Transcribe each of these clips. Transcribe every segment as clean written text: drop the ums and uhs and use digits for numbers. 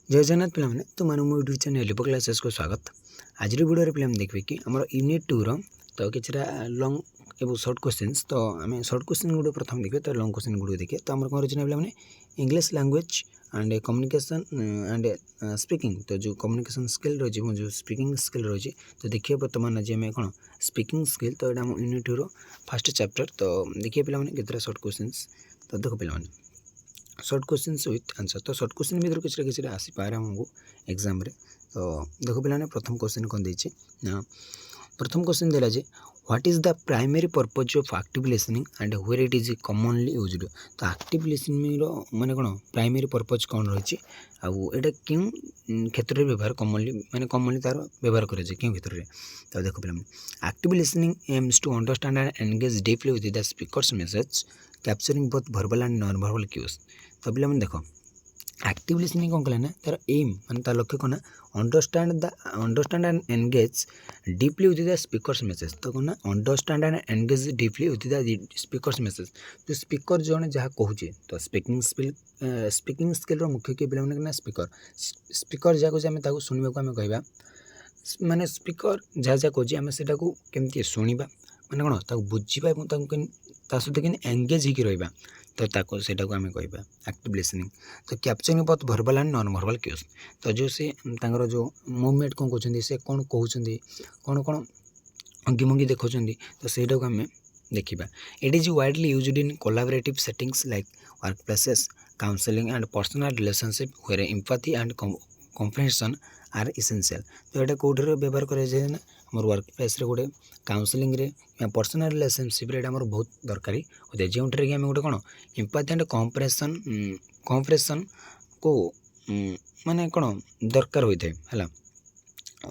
जय जगन्नाथ पे तुम मो यूट्यूब चैनल लिपो क्लासेस को स्वागत। आज वीडियो पे देखिए कि आम यूनिट 2 तो कि लंग एवं सर्ट क्वेश्चंस तो आम सर्ट क्वेश्चन गुड प्रथम देखिए तो लंग क्वेश्चन गुड देखिए तो आम कौन रही पे English language and communication and speaking तो जो कम्युनिकेशन स्किल रही जो स्पीकिंग स्किल रही तो देखिए बर्तमान आज आम कौन स्पीकिंग स्किल तो यहाँ यूनिट 2 फर्स्ट चैप्टर तो देखिए पे के सर्ट क्वेश्चंस तो देख पे सर्ट क्वेश्चंस विथ आंसर तो सर्ट क्वेश्चन भर किसी आसीपारे आमको एग्जाम रे तो देखो पे प्रथम क्वेश्चन कौन देती ना प्रथम क्वेश्चन देला जे what is the primary purpose of active listening and where it is commonly used तो एक्टिव लिसनिंग रो माने कोन प्राइमरी पर्पज कौन रही आउ एटा क्यों क्षेत्र में व्यवहार कॉमनली तार व्यवहार करे क्यों क्षेत्र में तो देखो पे active listening aims to understand and engage deeply with the speaker's message capturing both verbal and non verbal cues तो पे देखो एक्टिव लिसनिंग कौन कला ना तार एम मान तार लक्ष्य कौन understand and engage deeply with the speaker's message तो कौन understand and engage deeply with the speaker's message तो स्पीकर जड़े जहाँ कहूचे तो स्पीकिंग स्किल मुख्य किए पे स्पीकर जहाँ कहे शुणा आम कह माने स्पीकर जहाँ जहाँ कहे आम से केमती शुणा माने कौन ताको बुझा सहित कि एंगेज होकर रहा तो सेटा आम कह एक्टिव लिसनिंग तो capturing both verbal and non verbal cues तो जो से जो मूवमेंट कौन कहते से कौन कहते कौन कौन अंगिमंगी देखा तो सहीटा को आम देखा it is widely used in collaborative settings like work places counselling and personal relationship where empathy and comprehension are essential तो यहाँ कौटे व्यवहार कराए आम वर्क प्लेस गोटे काउंसलिंग या पर्सनल रिलेशनशिप बहुत दरकारी होता है जो कि आम गोटे कौन एम्पैथी एंड कम्प्रेशन को माने कौन दरकार होता है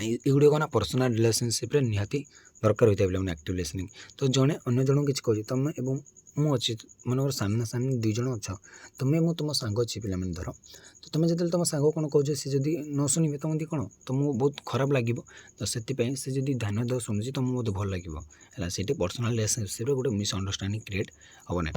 ये कौन पर्सनल रिलेशनशिप निहाती दरकार होता है एक्टिव लिसनिंग तो जड़े अन्य जन किसी कहे तुम एवं मुझे मन सामना सामने दुई जन अच्छ तुम्हें मु तुम सांग अच्छी पे धर तो तुम्हें जो तुम सांग कौन कहे सी जब न शुणे तुम कौन तुमको बहुत खराब लगे तो से जब ध्यान दे शुणुची तुमको बहुत भल लगे से पर्सनल रिलेशनशिप गोटे मिसअंडरस्टैंडिंग क्रिएट हम ना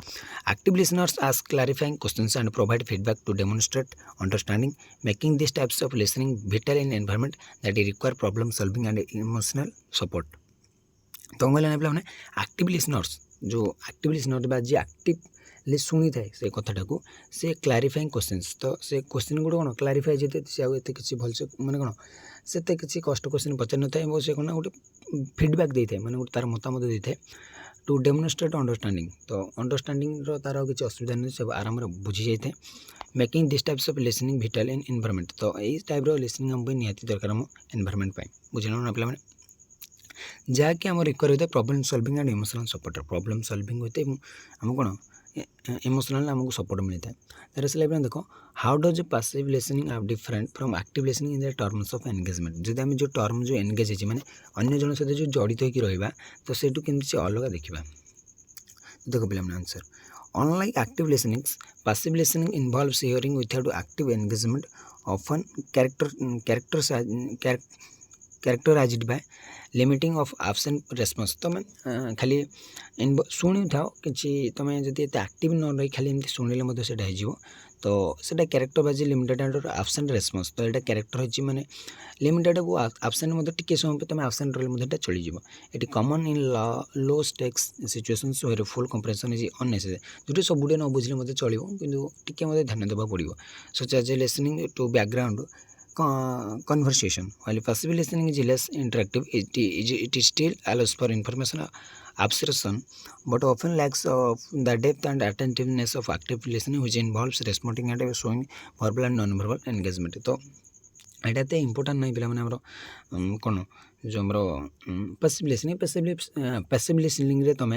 active listeners ask clarifying questions and provide feedback to demonstrate understanding making this types of listening vital in environment that require problem solving and emotional support तो पे एक्टिव लिसनर्स जो active listener बा जी actively शुणी थाए से कथाटा को से क्लारिफाइंग क्वेश्चंस तो से क्वेश्चन गुड़ कौन क्लारिफाई जेते से आउ एते किसी भलसे माने कौन से किसी कष्ट क्वेश्चन पचार न था से कौन गोटे फीडबैक देता है माने गोटे तार मतामत देता है टू डेमोन्स्ट्रेट अंडरस्टैंडिंग तो अंडरस्टैंडिंग तार किसी असुविधा नहीं सब आराम बुझी जाए making this types of listening vital in environment तो यही टाइप लिसनिंग हम निहाती दरकार आम एनवायरनमेंट बुझल ना पे जहाँकि आम रिक्वायर होता है problem solving and emotional support problem solving होते हैं आम कौन इमोशनल आमको सपोर्ट मिलता है तार से देखो how does passive listening are different from active listening in the terms of engagement जब आम जो टर्म जो एंगेज है माने अन्य जन सहित जो जड़ित होकर रहा तो सेठू केमती अलग देखा देखो पे answer unlike active listening passive listening involves hearing without active engagement often characterised by limiting of absent response तो मैं खाली शुणी था कि तुम जब एक्टिव न रही खाली एमती शुणिले से तो सेटा कैरेक्टर बाजी लिमिटेड एंड एब्सेंट रेस्पॉन्स तो यहाँ कैरेक्टर होची माने लिमिटेड को एब्सेंट टिके समय पे तुम एब्सेंट रही चली जाव ये common in low stakes situations where full compression is unnecessary जो सब न बुझे चलो कि ध्यान देवा पड़ो such as listening to background conversation while passive listening is less interactive it still allows for information absorption but often lacks of the depth and attentiveness of active listening which involves responding and showing verbal and non-verbal engagement तो यहाँ तो important नहीं पे कौन जो आमर passive listening रे तुम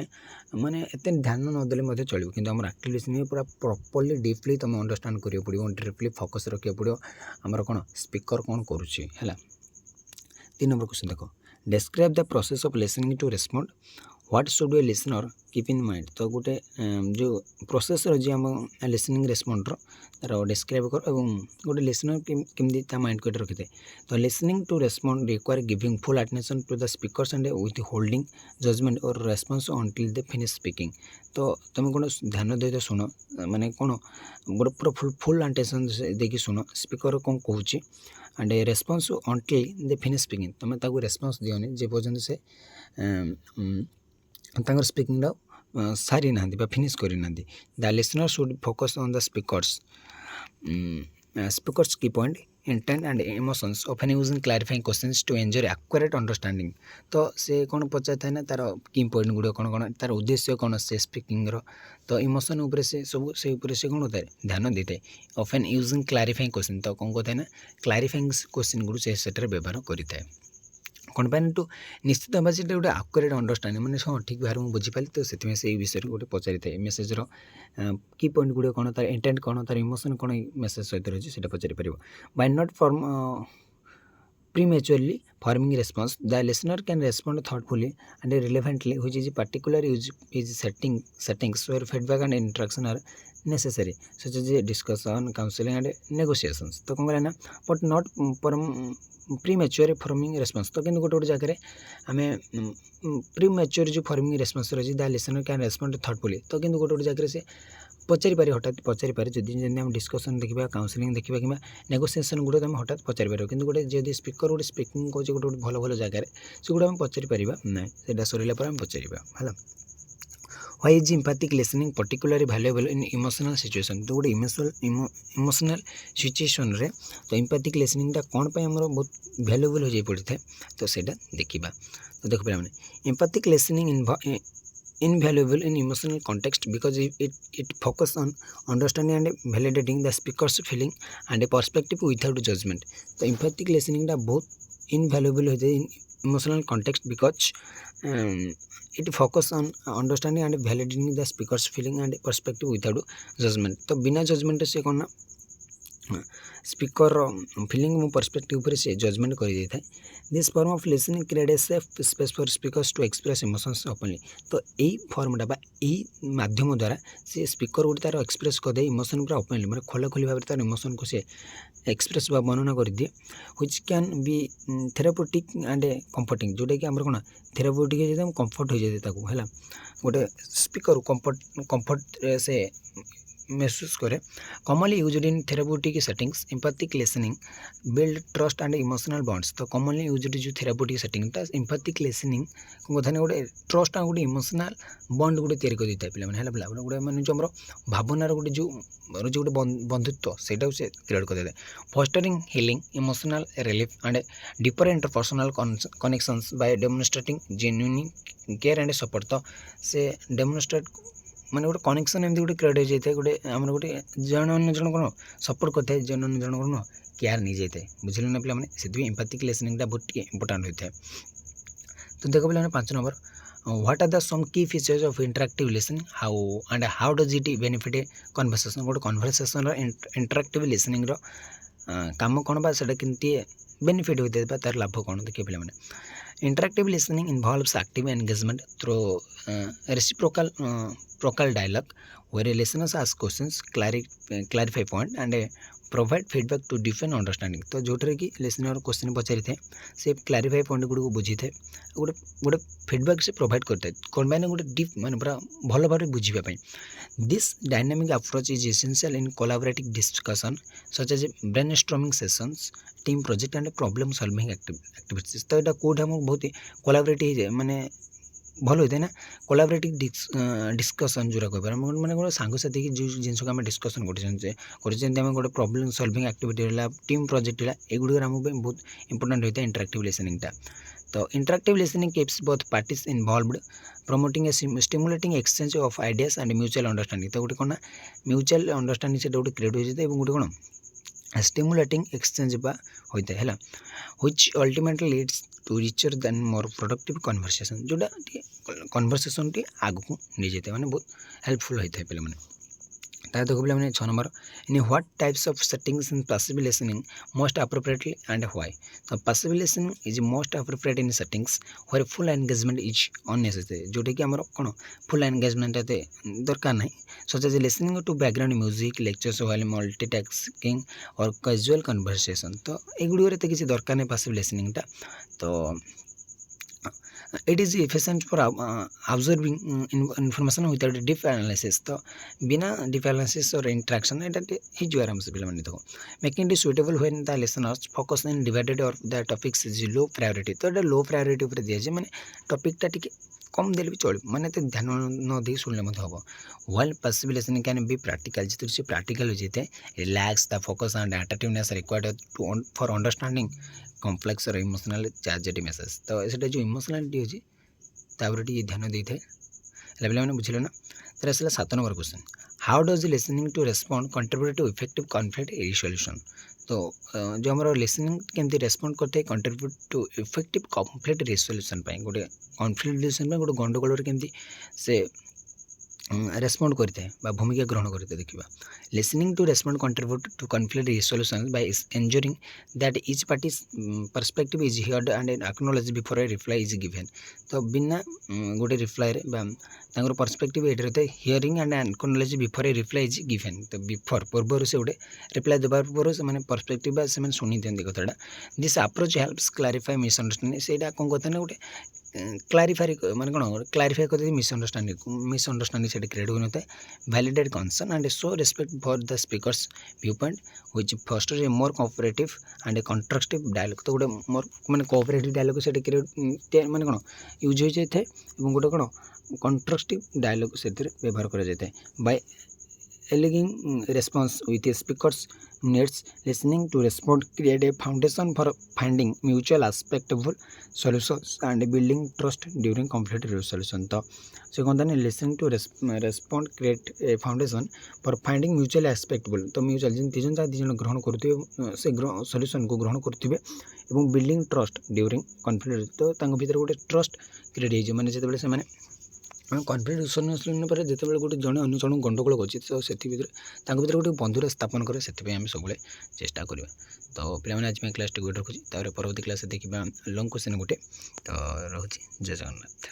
माने एत ध्यान नदेले चलो कि आम एक्टिव लिसनिंग पूरा प्रॉपर्ली डीपली तुम अंडरस्टैंड करा पड़ो डीपली फोकस रखा पड़ो आमर कौन स्पीकर कौन करुच्ची है 3 नंबर क्वेश्चन देखो describe the process of listening to respond what should a listener keep in mind तो गोटे जो प्रोसेस रही आम लिसनिंग रेस्पॉन्डर तार डिस्क्राइब कर और गोटे लिसनर केमती माइंड को रखी था तो listening to respond require giving full attention to the speakers and withholding judgement और response until they finish speaking तो तुम कौन ध्यान दे शुण माने कौन गोटे पूरा फुल अटेंशन देखिए शुण स्पीकर कौन कहूँ and response until they finish speaking तुम ताको रेस्पॉन्स दियोनी जे पर्यंत से स्पीकिंग सारी ना फिनिश करना the listener should focus on the speakers key point intent and emotions often using clarifying questions to enjoy accurate understanding तो से कौन पचार ना तार की पॉइंट गुड़ कौन कौन तार उद्देश्य कौन से स्पीकिंग तो इमोशन उपर से सब से कौन होता है ध्यान देता है ऑफन यूजिंग क्लैरिफाइंग क्वेश्चन तो कौन कहता है ना क्लैरिफाइंग क्वेश्चन गुड़ से व्यवहार करता है कौन पाए टू निश्चित भाव से गोटे आक्यूरेट अंडरस्टैंडिंग मैंने हाँ ठीक भाव मुझे बुझीपाली तो से विषय गोटे पचारि था मेसेजर की पॉइंट गुड़ कौन तार इंटेंट कौन तार इमोशन कौन मेसेज सहित रही है पचारि पार by not form prematurely forming response the listener can respond thoughtfully and relevantly which is particular is settings where feedback and interaction are necessary such as discussion counseling and negotiations तो कौन ना but not premature forming response तो किंतु गोटे जगह आम premature जो forming response रही the listener can respond thoughtfully तो किंतु गोटे जगह से पचारि पारे हठात पचारि पारे जदि आम डिस्कसन देखा काउंसलिंग देखा कि नेगोसिएशन गुड़ा तुम हठात पचारि पार कि गोटे जब स्पीकर गोटे स्पीकिंग कौन गोटे भल भल जगार से गुड़ा आम पचारि पार ना से सरला पर आम पचार है why is empathic listening particularly valuable in emotional situation तो गोटे इमोशनल सिचुएशन रे तो एम्पैथिक लिसनिंगटा कौन पे हमर बहुत वैल्यूएबल हो जाई पड़ता है तो सेटा देखिबा तो देख पे माने empathic listening invaluable in emotional context because it focus on understanding and validating the speaker's feeling and a perspective without judgment तो empathic listening टा बहुत invaluable हो जाए in emotional context because it focus on understanding and validating the speaker's feeling and perspective without judgment तो बिना judgment से कौन speaker filling मो पर्सपेक्टिव पर से जजमेंट कर देता है this form of listening create a safe space for speakers to express emotions openly तो यही फॉर्मटा बा यही माध्यम द्वारा से स्पीकर गोटे तार एक्सप्रेस कर दे इमोशन पूरा ओपनली मतलब खोला खोली भाव तार इमोशन को से एक्सप्रेस बा वर्णना कर दिए which can be therapeutic and comforting जोटा कि आमर कौन थेराप्यूटिक जो कंफर्ट हो जाए ताको है गोटे स्पीकर कंफर्ट से महसूस करे commonly used in therapeutic settings empathic listening build trust and emotional bonds तो कॉमनली यूज्ड जो थेराप्यूटिक सेटिंगटा एम्पैथिक लिसनिंग कथा गोटे ट्रस्ट गोटे इमोशनल बॉन्ड गोटे तैयारी कर देता है पे है गोटे माने जो आम भावनार गोटे जो गोटे बंधुत्व से क्रिएट कर देता है fostering healing emotional relief and deeper interpersonal connections by demonstrating genuine care and support तो से डेमोन्स्ट्रेट माने गोटे कनेक्शन एमती गोटे क्रिएट हो जाए गोटे आम गोटे जन अन्य जन कौन सपोर्ट करते हैं जन अन्य जन कौन केयर नहीं जाए बुझे ना पे से एम्पैथिक लिसनिंगटा बहुत इंपोर्टेंट होता है तो देख पे 5 नंबर व्हाट आर द सम की features of interactive listening how does it benefit A conversation गोटे कन्वर्सेशन इंटरैक्टिव लिसनिंग काम कौन बा से केमती बेनिफिट होता है तार लाभ कौन देखिए पे interactive listening involves active engagement through reciprocal dialogue where a listener asks questions, clarify point and provide feedback to deepen understanding तो जोटे कि लिसनर क्वेश्चन पचारि थे से क्लारीफाई पॉइंट गुड़ को बुझी थे गोटे गोटे फीडबैक से प्रोवाइड करते कौन मैंने गोटे डीप माने पूरा भल भाव बुझापी this dynamic approach is essential in collaborative discussion such as brainstorming sessions team project and problem solving activities तो यहाँ कौट हम बहुत कोलाबोरेटिव माने भल होता है ना कोलाबोरेटिव डिस्कसन जो कह मैंने गोटे सांगसाथी जो जिन को आम डिस्कसन कर गोटे प्रॉब्लम सॉल्विंग एक्टिविटी है टीम प्रोजेक्ट है युड़ आम बहुत इंपोर्टेंट होता है इंटरैक्टिव लिसनिंगटा तो interactive listening keeps both parties involved promoting A stimulating exchange of ideas and mutual understanding तो गोटे कौन म्यूचुअल अंडरस्टैंडिंग से गोटे क्रिएट हो जाता है गोटे कौन स्टिमुलेटिंग एक्सचेंज बा होता है which ultimately leads to richer than more productive conversation जोटा कन्वर्सेशन टी आग को नहीं जाता है बहुत हेल्पफुल होता है पे तार देखो पे 6 नंबर in what types of settings in passive listening most appropriately and why. तो passive listening is most appropriate in settings where full engagement is unnecessary, जोटा कि आमर कौन फुल एंगेजमेंट एते दरकार ना, such as listening to background music lectures while multitasking और casual conversation. तो एगुड़ी तो किसी दरकार नहीं पैसिव लिसनिंग टा। तो it is efficient for observing information without deep analysis. तो बिना डीप एनालिसिस और इंटरेक्शन ये आराम से पे देखो making it suitable when the listeners focus in divided और the topics is low priority. तो लो प्रायोरिटी उपर दिया जाए, माने टॉपिकटा टिके कम देले भी चलो, माने तो ध्यान न दे शुणले हम। While passive listening can be practical, जितने से प्रैक्टिकल हो जाए relax the focus and attentiveness required to for understanding complex और इमोशनल चार्जेड मेसेज। तो ये जो इमोशनालिटी अच्छी तापर ये ध्यान दे था मैंने बुझल ना। तर आसला 7 number question, how does listening to respond contribute to effective conflict resolution. तो जो हमारे लिसनिंग केमती रेस्पॉन्ड करते हैं contribute to effective conflict resolution, गोटे कॉन्फ्लिक्ट रिसोल्यूशन गोटे गंडगोल केमती से रेस्पॉन्ड करते हैं भूमिका ग्रहण करते देखा। Listening to respond contribute to conflict resolution by ensuring that each party's perspective is heard and acknowledge before a reply is given. तो बिना गोटे रिप्लाई पर्सपेक्टिव ये रहते hearing and acknowledge before a reply is given. तो before पूर्व से गोटे reply देवा पूर्व से पर्सपेक्टिव से शुणी दिखती कथाटा। This approach helps clarify misunderstanding, से कौन कहते हैं गोटे क्लारिफाई माने कौन क्लारिफाई करते मिसअंडरस्टैंडिंग से क्रिएट हो नए। Validate concern and show respect for the speaker's view point which foster a more cooperative and a constructive dialogue. तो गोटे मोर माने कोऑपरेटिव डायलॉग से क्रिएट माने कौन यूज हो जाए गोटे कौन कंस्ट्रक्टिव डायलॉग से व्यवहार कर जाए by aligning response with speakers needs listening to respond create a foundation for finding mutual acceptable solutions and building trust during conflict resolution। तो से कहता है listening to respond create a foundation for finding mutual acceptable। तो mutual जिन तीन चार दिन ग्रहण करुवे से सॉल्यूशन को ग्रहण करुवे एवं बिल्डिंग ट्रस्ट ड्यूरिंग कॉन्फ्लिक्ट। तो भीतर गोटे ट्रस्ट क्रिएट हो माने जिते से कॉन्फ्लिक्ट रिसोल्यूशन पर जिते गोटे जड़े अन्य जन गंडगोल अच्छी तो से भीतर गोटे बंधुता स्थापन करे से आम सब चेष्टा करवा। तो पे आज क्लास टी रखुच्छी परवर्ती क्लास देखा लंग क्वेश्चन गोटे। तो रोचे जय जगन्नाथ।